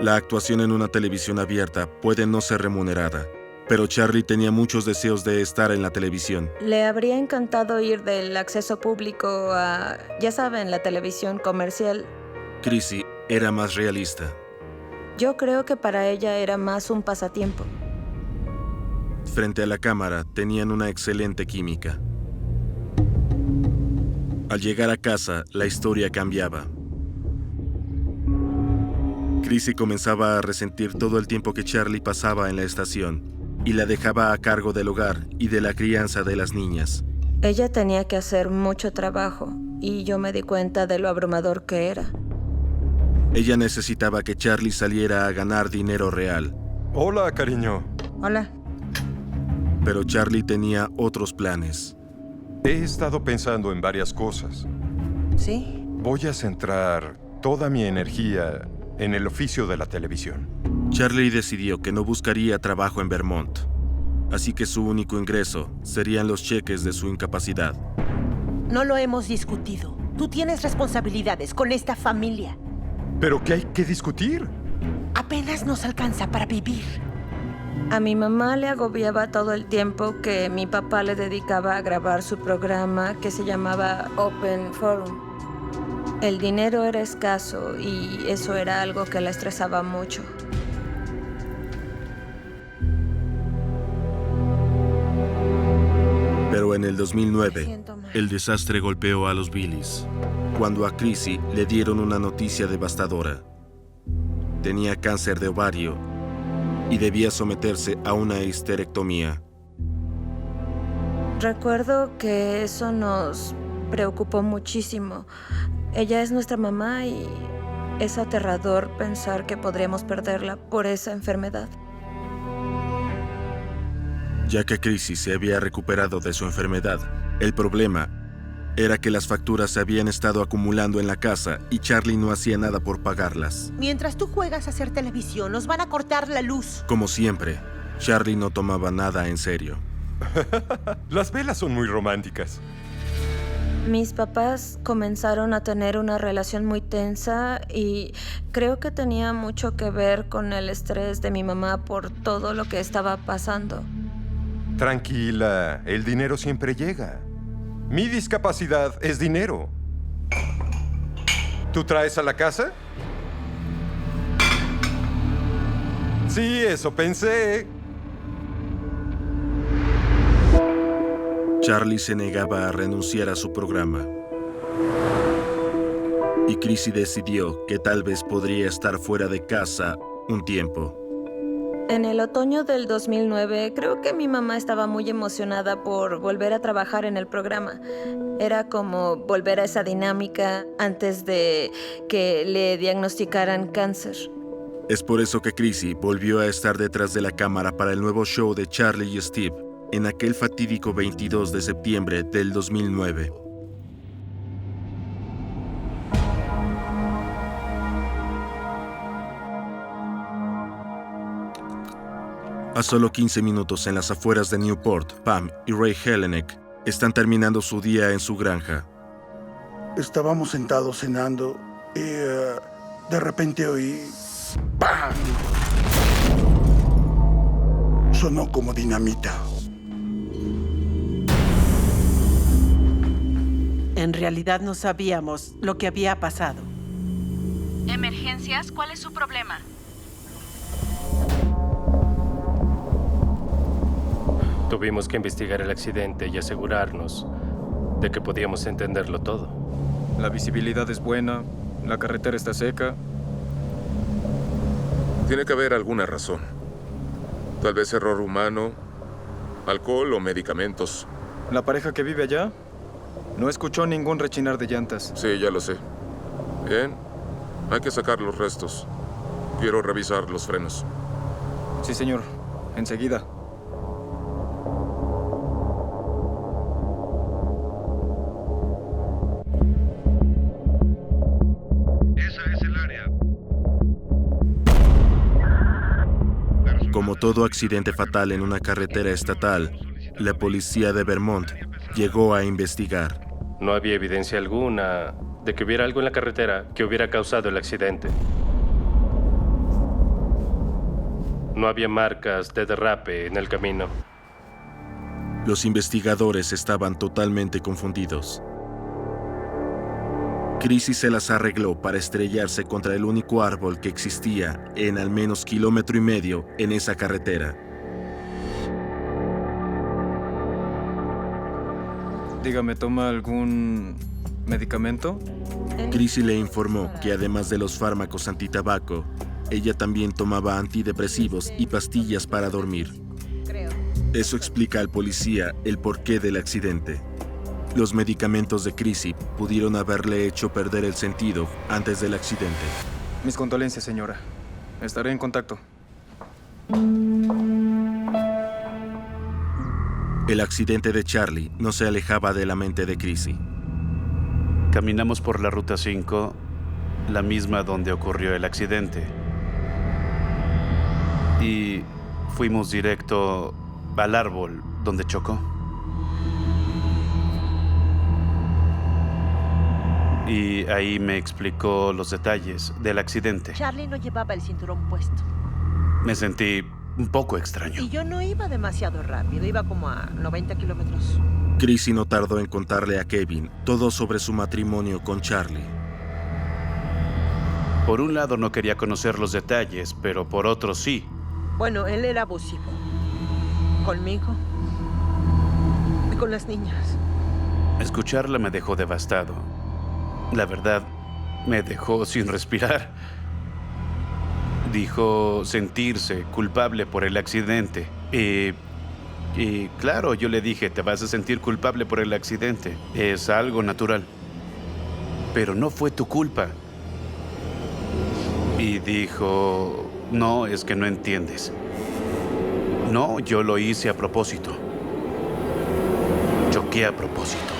La actuación en una televisión abierta puede no ser remunerada, pero Charlie tenía muchos deseos de estar en la televisión. Le habría encantado ir del acceso público a, ya saben, la televisión comercial. Chrissy era más realista. Yo creo que para ella era más un pasatiempo. Frente a la cámara tenían una excelente química. Al llegar a casa, la historia cambiaba. Chrissy comenzaba a resentir todo el tiempo que Charlie pasaba en la estación y la dejaba a cargo del hogar y de la crianza de las niñas. Ella tenía que hacer mucho trabajo y yo me di cuenta de lo abrumador que era. Ella necesitaba que Charlie saliera a ganar dinero real. Hola, cariño. Hola. Pero Charlie tenía otros planes. He estado pensando en varias cosas. ¿Sí? Voy a centrar toda mi energía en el oficio de la televisión. Charlie decidió que no buscaría trabajo en Vermont, así que su único ingreso serían los cheques de su incapacidad. No lo hemos discutido. Tú tienes responsabilidades con esta familia. ¿Pero qué hay que discutir? Apenas nos alcanza para vivir. A mi mamá le agobiaba todo el tiempo que mi papá le dedicaba a grabar su programa que se llamaba Open Forum. El dinero era escaso y eso era algo que la estresaba mucho. Pero en el 2009, el desastre golpeó a los Billys, cuando a Chrissy le dieron una noticia devastadora. Tenía cáncer de ovario y debía someterse a una histerectomía. Recuerdo que eso nos preocupó muchísimo. Ella es nuestra mamá y es aterrador pensar que podríamos perderla por esa enfermedad. Ya que Chrissy se había recuperado de su enfermedad, el problema era que las facturas se habían estado acumulando en la casa y Charlie no hacía nada por pagarlas. Mientras tú juegas a hacer televisión, nos van a cortar la luz. Como siempre, Charlie no tomaba nada en serio. Las velas son muy románticas. Mis papás comenzaron a tener una relación muy tensa y creo que tenía mucho que ver con el estrés de mi mamá por todo lo que estaba pasando. Tranquila, el dinero siempre llega. Mi discapacidad es dinero. ¿Tú traes a la casa? Sí, eso pensé. Charlie se negaba a renunciar a su programa. Y Chrissy decidió que tal vez podría estar fuera de casa un tiempo. En el otoño del 2009, creo que mi mamá estaba muy emocionada por volver a trabajar en el programa. Era como volver a esa dinámica antes de que le diagnosticaran cáncer. Es por eso que Chrissy volvió a estar detrás de la cámara para el nuevo show de Charlie y Steve en aquel fatídico 22 de septiembre del 2009. A solo 15 minutos en las afueras de Newport, Pam y Ray Helenek están terminando su día en su granja. Estábamos sentados cenando y de repente oí ¡pam! Sonó como dinamita. En realidad no sabíamos lo que había pasado. ¿Emergencias? ¿Cuál es su problema? Tuvimos que investigar el accidente y asegurarnos de que podíamos entenderlo todo. La visibilidad es buena, la carretera está seca. Tiene que haber alguna razón. Tal vez error humano, alcohol o medicamentos. La pareja que vive allá no escuchó ningún rechinar de llantas. Sí, ya lo sé. Bien, hay que sacar los restos. Quiero revisar los frenos. Sí, señor. Enseguida. Como todo accidente fatal en una carretera estatal, la policía de Vermont llegó a investigar. No había evidencia alguna de que hubiera algo en la carretera que hubiera causado el accidente. No había marcas de derrape en el camino. Los investigadores estaban totalmente confundidos. Chrissy se las arregló para estrellarse contra el único árbol que existía en al menos 1,5 kilómetros en esa carretera. Dígame, ¿toma algún medicamento? Chrissy le informó que además de los fármacos antitabaco, ella también tomaba antidepresivos y pastillas para dormir. Eso explica al policía el porqué del accidente. Los medicamentos de Chrissy pudieron haberle hecho perder el sentido antes del accidente. Mis condolencias, señora. Estaré en contacto. El accidente de Charlie no se alejaba de la mente de Chrissy. Caminamos por la Ruta 5, la misma donde ocurrió el accidente. Y fuimos directo al árbol donde chocó. Y ahí me explicó los detalles del accidente. Charlie no llevaba el cinturón puesto. Me sentí un poco extraño. Y yo no iba demasiado rápido, iba como a 90 kilómetros. Chrissy no tardó en contarle a Kevin todo sobre su matrimonio con Charlie. Por un lado no quería conocer los detalles, pero por otro sí. Bueno, él era abusivo. Conmigo. Y con las niñas. Escucharla me dejó devastado. La verdad, me dejó sin respirar. Dijo sentirse culpable por el accidente. Y claro, yo le dije, te vas a sentir culpable por el accidente. Es algo natural. Pero no fue tu culpa. Y dijo, no, es que no entiendes. No, yo lo hice a propósito. Choqué a propósito.